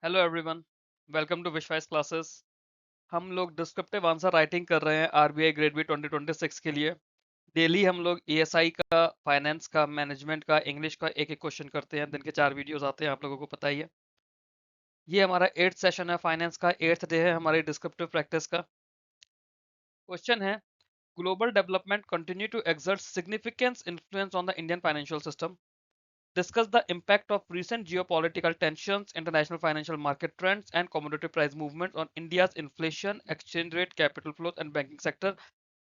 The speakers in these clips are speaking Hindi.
हेलो एवरीवन, वेलकम टू विश्वास क्लासेस। हम लोग डिस्क्रिप्टिव आंसर राइटिंग कर रहे हैं आरबीआई ग्रेड बी 2026 के लिए। डेली हम लोग ईएसआई का, फाइनेंस का, मैनेजमेंट का, इंग्लिश का एक एक क्वेश्चन करते हैं। दिन के 4 वीडियोस आते हैं, आप लोगों को पता ही है। ये हमारा 8th सेशन है, फाइनेंस का 8th डे है हमारी डिस्क्रिप्टिव प्रैक्टिस का। क्वेश्चन है, global development continue to exert significant influence on the Indian financial system. Discuss the impact of recent geopolitical tensions, international financial market trends, and commodity price movements on India's inflation, exchange rate, capital flows, and banking sector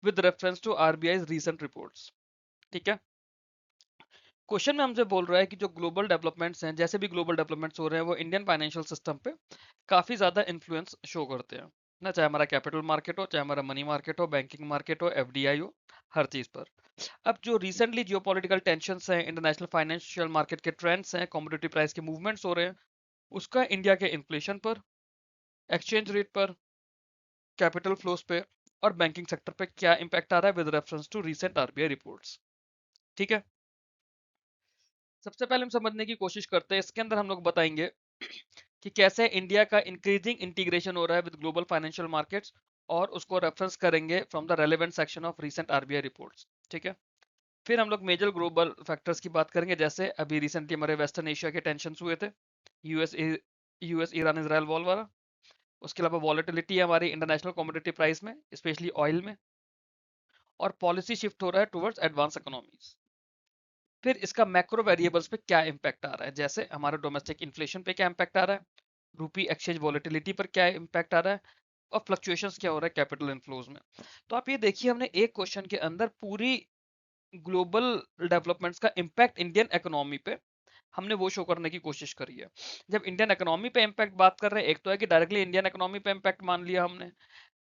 with reference to RBI's recent reports. ठीक है। क्वेश्चन में हमसे बोल रहा है कि जो ग्लोबल डेवलपमेंट्स हैं, जैसे भी ग्लोबल डेवलपमेंट्स हो रहे हैं, वो इंडियन फाइनेंशियल सिस्टम पे काफी ज्यादा इन्फ्लुएंस शो करते हैं ना। चाहे हमारा कैपिटल मार्केट हो, चाहे हमारा मनी मार्केट हो, बैंकिंग मार्केट हो, एफडीआई हो, हर चीज पर। अब जो रिसेंटली जियोपॉलिटिकल टेंशंस हैं, इंटरनेशनल फाइनेंशियल मार्केट के ट्रेंड्स हैं, कमोडिटी प्राइस के मूवमेंट्स हो रहे हैं, उसका इंडिया के इन्फ्लेशन पर, एक्सचेंज रेट पर, कैपिटल फ्लोज पे और बैंकिंग सेक्टर पे क्या इंपैक्ट आ रहा है with reference to recent RBI reports. ठीक है। सबसे पहले हम समझने की कोशिश करते हैं। इसके अंदर हम लोग बताएंगे कि कैसे इंडिया का इंक्रीजिंग इंटीग्रेशन हो रहा है विद ग्लोबल फाइनेंशियल मार्केट्स, और उसको रेफरेंस करेंगे from the relevant section of recent RBI reports. ठीक है। फिर हम लोग मेजर ग्लोबल फैक्टर्स की बात करेंगे, जैसे अभी रिसेंटली हमारे वेस्टर्न एशिया के टेंशन हुए थे, US US Iran Israel war वाला। उसके अलावा वॉलेटिलिटी है हमारी इंटरनेशनल कमोडिटी प्राइस में, स्पेशली ऑयल में, और पॉलिसी शिफ्ट हो रहा है टुवर्ड्स एडवांस इकोनॉमीज। फिर इसका मैक्रो वेरिएबल्स पे क्या इंपैक्ट आ रहा है, जैसे हमारे डोमेस्टिक इन्फ्लेशन पे क्या इंपैक्ट आ रहा है, रूपी एक्सचेंज वॉलेटिलिटी पर क्या इंपैक्ट आ रहा है, और फ्लक्चुएशंस क्या हो रहा है कैपिटल इनफ्लोज में। तो आप ये देखिए, हमने एक क्वेश्चन के अंदर पूरी ग्लोबल डेवलपमेंट्स का इंपैक्ट इंडियन इकोनॉमी पे हमने वो शो करने की कोशिश करी है। जब इंडियन इकोनॉमी पे इंपैक्ट बात कर रहे हैं, एक तो है कि डायरेक्टली इंडियन इकोनॉमी पे इंपैक्ट मान लिया हमने।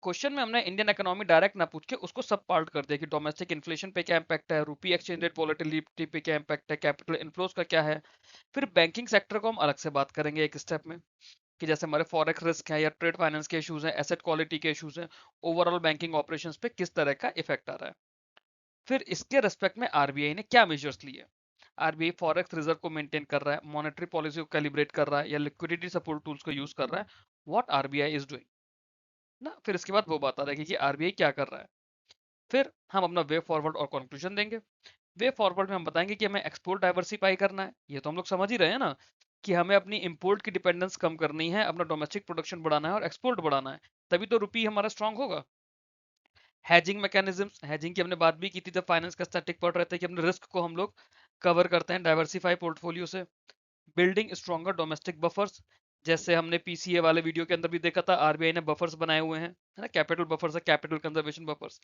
क्वेश्चन में हमने इंडियन इकोनॉमी डायरेक्ट ना पूछ के उसको सब पार्ट कर दिया कि डोमेस्टिक इन्फ्लेशन पे क्या इंपैक्ट है, रूपी एक्सचेंज रेट वॉलेटिलिटी पे क्या इंपैक्ट है, कैपिटल इनफ्लोज का क्या है। फिर बैंकिंग सेक्टर को हम अलग से बात करेंगे एक स्टेप में, कि जैसे हमारे फॉरेक्स रिस्क है या ट्रेड फाइनेंस के इश्यूज हैं, एसेट क्वालिटी के इश्यूज हैं, ओवरऑल बैंकिंग ऑपरेशंस पे किस तरह का इफेक्ट आ रहा है। फिर इसके रेस्पेक्ट में आरबीआई ने क्या मेजर्स लिए। आरबीआई फॉरेक्स रिजर्व को मेंटेन कर रहा है, मॉनेटरी पॉलिसी को कैलिब्रेट कर रहा है, या लिक्विडिटी सपोर्ट टूल्स को यूज कर रहा है। व्हाट आरबीआई इज डूइंग ना। फिर इसके बाद वो बता रहा है कि आरबीआई क्या कर रहा है। फिर हम अपना वे फॉरवर्ड और कंक्लूजन देंगे। वे फॉरवर्ड में हम बताएंगे कि हमें एक्सपोर्ट डाइवर्सिफाई करना है, ये तो हम लोग समझ ही रहे हैं ना, कि हमें अपनी इंपोर्ट की डिपेंडेंस कम करनी है, अपना डोमेस्टिक प्रोडक्शन बढ़ाना है और एक्सपोर्ट बढ़ाना है, तभी तो रुपी हमारा स्ट्रांग होगा। हैजिंग मैकेनिज्म्स, हैजिंग की हमने बात भी की थी जब फाइनेंस का स्टैटिक पढ़ रहे थे, कि अपने रिस्क को हम लोग कवर करते हैं डाइवर्सिफाई पोर्टफोलियो से। बिल्डिंग स्ट्रॉन्गर डोमेस्टिक बफर्स, जैसे हमने पीसीए वाले वीडियो के अंदर भी देखा था, आरबीआई ने बफर्स बनाए हुए हैं, है ना, कैपिटल बफर्स है, कैपिटल कंजर्वेशन बफर्स।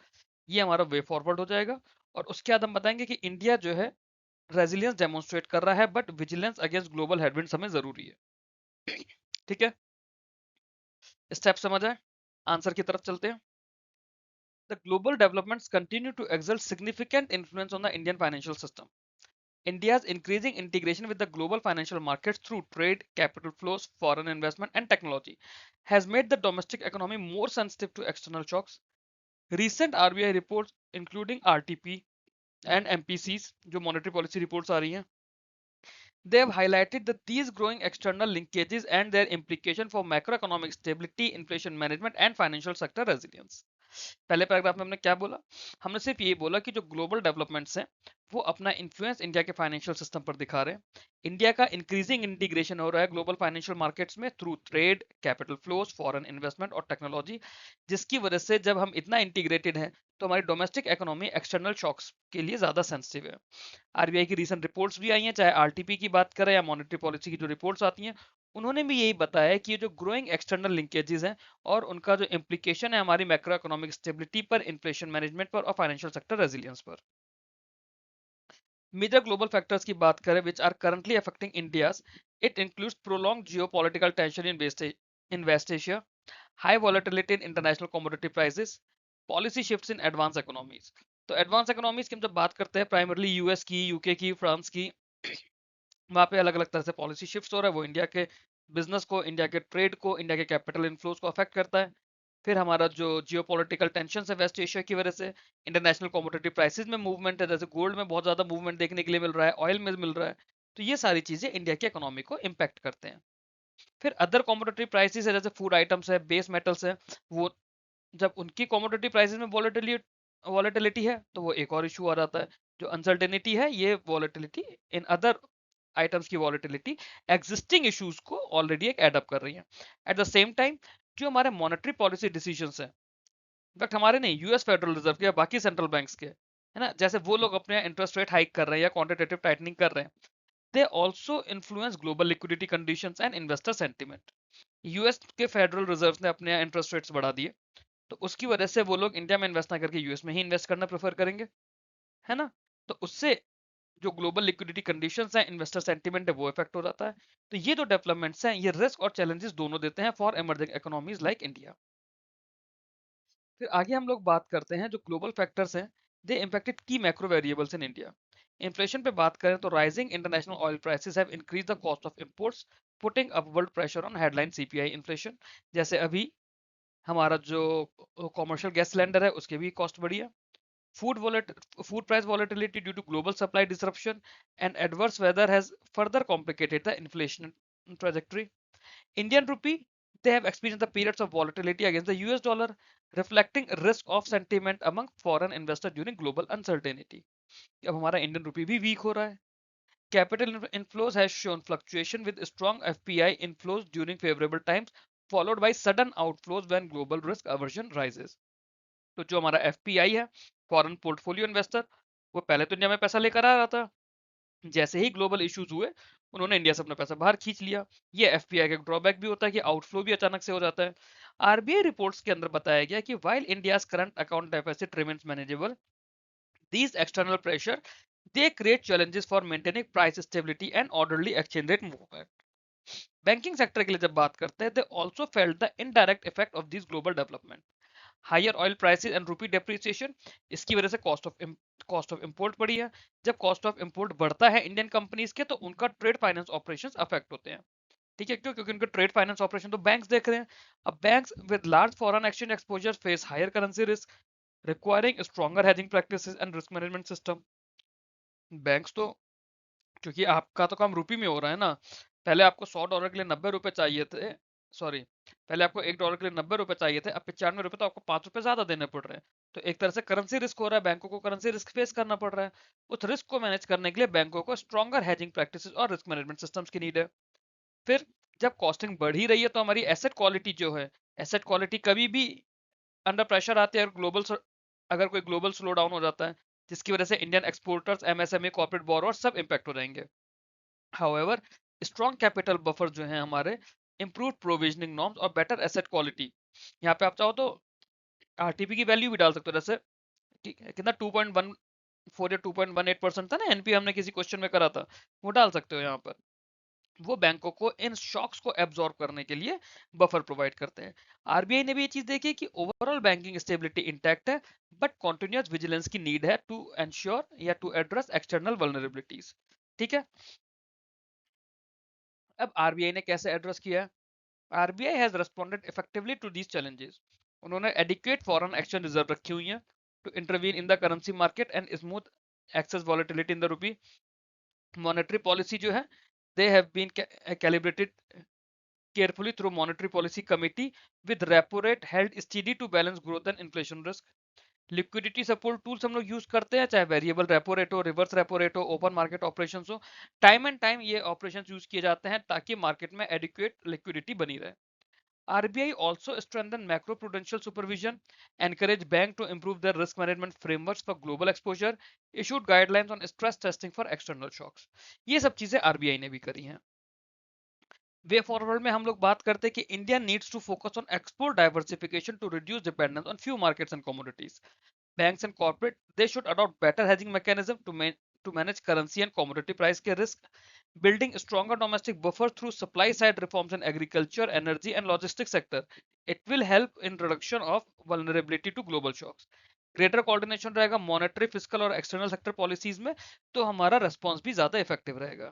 ये हमारा वे फॉरवर्ड हो जाएगा। और उसके बाद हम बताएंगे कि इंडिया जो है रेजिलियंस डेमोन्स्ट्रेट कर रहा है, but vigilance against global headwinds हमें जरूरी है। ठीक है। स्टेप समझ आए, आंसर की तरफ चलते हैं। The global developments continue to exert significant influence on the Indian financial system. India's increasing integration with the global financial markets through trade, capital flows, foreign investment, and technology has made the domestic economy more sensitive to external shocks. Recent RBI reports, including RTP and MPCs, जो monetary policy reports आ रही हैं, they have highlighted that these growing external linkages and their implication for macroeconomic stability, inflation management, and financial sector resilience. पहले पैराग्राफ में हमने क्या बोला, हमने सिर्फ ये बोला कि जो ग्लोबल डेवलपमेंट्स हैं वो अपना इन्फ्लुएंस इंडिया के फाइनेंशियल सिस्टम पर दिखा रहे हैं। इंडिया का इंक्रीजिंग इंटीग्रेशन हो रहा है ग्लोबल फाइनेंशियल मार्केट्स में through trade, capital flows, foreign investment और टेक्नोलॉजी, जिसकी वजह से जब हम इतना इंटीग्रेटेड हैं तो हमारी डोमेस्टिक इकोनॉमी एक्सटर्नल शॉक्स के लिए ज्यादा सेंसिटिव है। आरबीआई की रीसेंट रिपोर्ट्स भी आई हैं, चाहे आरटीपी की बात करें या मॉनेटरी पॉलिसी की जो रिपोर्ट्स आती हैं, उन्होंने भी यही बताया है कि ये जो ग्रोइंग एक्सटर्नल लिंकेजेस हैं और उनका जो इम्प्लीकेशन है हमारी मैक्रो इकोनॉमिक स्टेबिलिटी पर, इन्फ्लेशन मैनेजमेंट पर और फाइनेंशियल सेक्टर रेजिलियंस पर। मेजर ग्लोबल फैक्टर्स की बात करें which are currently affecting India's, it includes prolong geopolitical tension in West Asia, high volatility in international commodity prices, policy shifts in advance economies. तो एडवांस इकोनॉमीज की हम जब बात करते हैं, प्राइमरली यूएस की, यूके की, फ्रांस की, वहाँ पे अलग अलग तरह से पॉलिसी शिफ्ट हो रहा है, वो इंडिया के बिजनेस को, इंडिया के ट्रेड को, इंडिया के कैपिटल इनफ्लोज को अफेक्ट करता है। फिर हमारा जो जियोपॉलिटिकल टेंशन है वेस्ट एशिया की वजह से, इंटरनेशनल कमोडिटी प्राइसेस में मूवमेंट है, जैसे गोल्ड में बहुत ज्यादा मूवमेंट देखने के लिए मिल रहा है, ऑयल में मिल रहा है। तो ये सारी चीजें इंडिया की इकोनॉमी को इम्पैक्ट करते हैं। फिर अदर कॉमोडिटी प्राइसेस है, जैसे फूड आइटम्स है, बेस मेटल्स है, वो जब उनकी कॉमोडिटी प्राइसेस में वॉलेटिलिटी है तो वो एक और इशू आ जाता है। जो अनसर्टेनिटी है, ये वॉलेटिलिटी इन अदर आइटम्स की वॉलेटिलिटी एग्जिस्टिंग इश्यूज को ऑलरेडी एक एडअप कर रही है। एट द सेम टाइम जो हमारे मॉनेटरी पॉलिसी डिसीजंस हैं, इनफैक्ट हमारे नहीं, यूएस फेडरल रिजर्व के या बाकी सेंट्रल बैंक्स के, है ना, जैसे वो लोग अपने इंटरेस्ट रेट हाइक कर रहे हैं या क्वांटिटेटिव टाइटनिंग कर रहे हैं, they also influence global liquidity conditions and investor sentiment. US के फेडरल रिजर्व ने अपने इंटरेस्ट रेट्स बढ़ा दिए, तो उसकी वजह से वो लोग इंडिया में इन्वेस्ट ना करके यूएस में ही इन्वेस्ट करना प्रेफर करेंगे, है ना। तो उससे जो ग्लोबल लिक्विडिटी कंडीशंस हैं, इन्वेस्टर सेंटिमेंट है, वो इफेक्ट हो जाता है। तो ये जो डेवलपमेंट्स हैं, ये रिस्क और चैलेंजेस दोनों देते हैं for emerging economies like India. फिर आगे हम लोग बात करते हैं जो ग्लोबल फैक्टर्स हैं, दे इम्पैक्टेड की macro variables in India. Inflation पे बात करें तो rising international oil prices have increase the cost of imports, putting upward pressure on headline CPI inflation. जैसे अभी हमारा जो कॉमर्शियल गैस सिलेंडर है, उसके भी कॉस्ट बढ़ी है। Food price volatility due to global supply disruption and adverse weather has further complicated the inflation trajectory. Indian rupee, they have experienced the periods of volatility against the US dollar, reflecting risk of sentiment among foreign investors during global uncertainty. अब हमारा इंडियन रूपी भी वीक हो रहा है. Capital inflows has shown fluctuation with strong FPI inflows during favorable times, followed by sudden outflows when global risk aversion rises. तो जो हमारा FPI है, फॉरेन पोर्टफोलियो इन्वेस्टर, वो पहले तो इंडिया में पैसा लेकर आ रहा था, जैसे ही ग्लोबल इश्यूज हुए उन्होंने इंडिया से अपना पैसा बाहर खींच लिया। ये एफपीआई का ड्रॉबैक भी होता है कि आउटफ्लो भी अचानक से हो जाता है। आरबीआई रिपोर्ट्स के अंदर बताया गया कि while India's current account deficit remains manageable, these external pressure they create challenges for maintaining price stability and orderly exchange rate movement. Banking sector के लिए जब बात करते हैं, they also felt the indirect effect of these global development. Higher oil prices and rupee depreciation, इसकी वजह से कॉस्ट ऑफ इंपोर्ट बढ़ी है। जब कॉस्ट ऑफ इंपोर्ट बढ़ता है इंडियन कंपनीज के, तो उनका ट्रेड फाइनेंस ऑपरेशंस अफेक्ट होते हैं। ठीक है, क्यों? क्योंकि उनके ट्रेड फाइनेंस ऑपरेशन तो बैंक्स देख रहे हैं। अब banks with large foreign exchange exposure face higher currency risk, requiring stronger hedging practices and risk management system. Banks तो, क्योंकि आपका तो काम रुपी में हो रहा है ना, पहले आपको $100 के लिए 90 रुपए चाहिए थे, सॉरी, पहले आपको $1 के लिए 90 रुपए चाहिए थे, अब 95 रुपए, तो आपको 5 रुपए ज्यादा देने पड़ रहे हैं। तो एक तरह से करेंसी रिस्क हो रहा है, बैंकों को करेंसी रिस्क फेस करना पड़ रहा है। उस रिस्क को मैनेज करने के लिए बैंकों को स्ट्रॉन्गर हेजिंग प्रैक्टिसेस और रिस्क मैनेजमेंट सिस्टम्स की नीड है। फिर जब कॉस्टिंग बढ़ ही रही है, तो हमारी एसेट क्वालिटी जो है, एसेट क्वालिटी कभी भी अंडर प्रेशर आती है। अगर कोई ग्लोबल स्लो डाउन हो जाता है, जिसकी वजह से Indian exporters, MSME, corporate borrowers सब इंपैक्ट हो जाएंगे। हाउएवर, स्ट्रॉन्ग कैपिटल बफर जो है हमारे, इंप्रूव प्रोविजनिंग नॉर्म्स और बेटर एसेट क्वालिटी, यहाँ पे आप चाहो तो आरटीपी की वैल्यू भी डाल सकते हो। जैसे कितना 2.14 या 2.18% था ना, एनपी हमने किसी क्वेश्चन में करा था, वो डाल सकते हो यहाँ पर। वो बैंकों को इन शॉक्स को एब्जॉर्ब करने के लिए बफर प्रोवाइड करते हैं। आरबीआई ने भी ये चीज देखी कि ओवरऑल बैंकिंग स्टेबिलिटी इंटैक्ट है, बट कॉन्टिन्यूस विजिलेंस की नीड है टू एंश्योर या टू एड्रेस एक्सटर्नल वल्नरेबिलिटीज। ठीक है, अब आरबीआई ने कैसे एड्रेस किया है? RBI has responded effectively to these challenges. उन्होंने एडिक्वेट फॉरेन एक्सचेंज रिजर्व रखी हुई है to intervene in the currency market and smooth excess volatility in the rupee. Monetary policy जो है, they have been calibrated carefully through monetary policy committee with repo rate held steady to balance growth and inflation risk. Liquidity support tools हम लोग यूज करते हैं, चाहे वेरिएबल रेपो रेट हो, रिवर्स रेपो रेट हो, ओपन मार्केट ऑपरेशन हो, टाइम एंड टाइम ये ऑपरेशन यूज किए जाते हैं ताकि मार्केट में एडिक्वेट लिक्विडिटी बनी रहे। RBI also strengthen macro-prudential supervision, encourage bank to improve their risk management frameworks for global exposure, issued guidelines on stress testing for external shocks. ये सब चीजें RBI ने भी करी हैं। वे फॉरवर्ड में हम लोग बात करते हैं कि India needs to focus on export diversification to reduce dependence on few markets and commodities. Banks and corporate, they should adopt better hedging mechanism to manage currency and commodity price के risk, building stronger domestic buffer through supply side reforms in agriculture, energy and logistics sector. It will help in reduction of vulnerability to global shocks. Greater coordination रहेगा मॉनेटरी, फिजिकल और एक्सटर्नल सेक्टर पॉलिसीज में, तो हमारा रेस्पॉन्स भी ज्यादा इफेक्टिव रहेगा।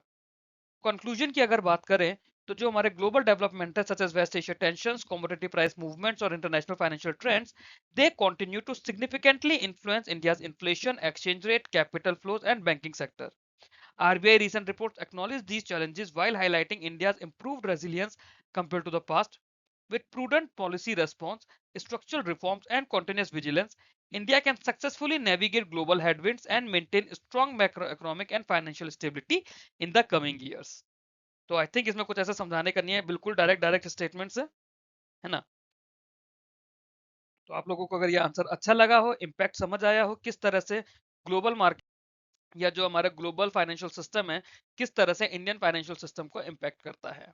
कंक्लूजन की अगर बात करें, तो जो हमारे ग्लोबल डेवलपमेंट है, such as west Asia tensions, commodity price movements और international financial trends, they continue to significantly influence India's inflation, exchange rate, capital flows and banking sector. RBI recent reports acknowledge these challenges while highlighting India's improved resilience compared to the past. With prudent policy response, structural reforms, and continuous vigilance, India can successfully navigate global headwinds and maintain strong macroeconomic and financial stability in the coming years. तो आई थिंक इसमें कुछ ऐसा समझाने का नहीं है, बिल्कुल डायरेक्ट डायरेक्ट स्टेटमेंट्स है ना। तो आप लोगों को अगर ये आंसर अच्छा लगा हो, इम्पैक्ट समझ आया हो, किस तरह से ग्लोबल मार्केट या जो हमारा ग्लोबल फाइनेंशियल सिस्टम है, किस तरह से इंडियन फाइनेंशियल सिस्टम को इम्पैक्ट करता है।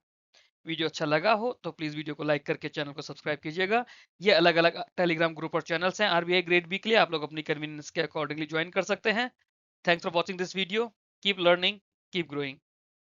वीडियो अच्छा लगा हो तो प्लीज वीडियो को लाइक करके चैनल को सब्सक्राइब कीजिएगा। ये अलग अलग टेलीग्राम ग्रुप और चैनल्स हैं आरबीआई ग्रेड बी के लिए, आप लोग अपनी कन्वीनियंस के अकॉर्डिंगली ज्वाइन कर सकते हैं। Thanks for watching this video. Keep learning, keep growing.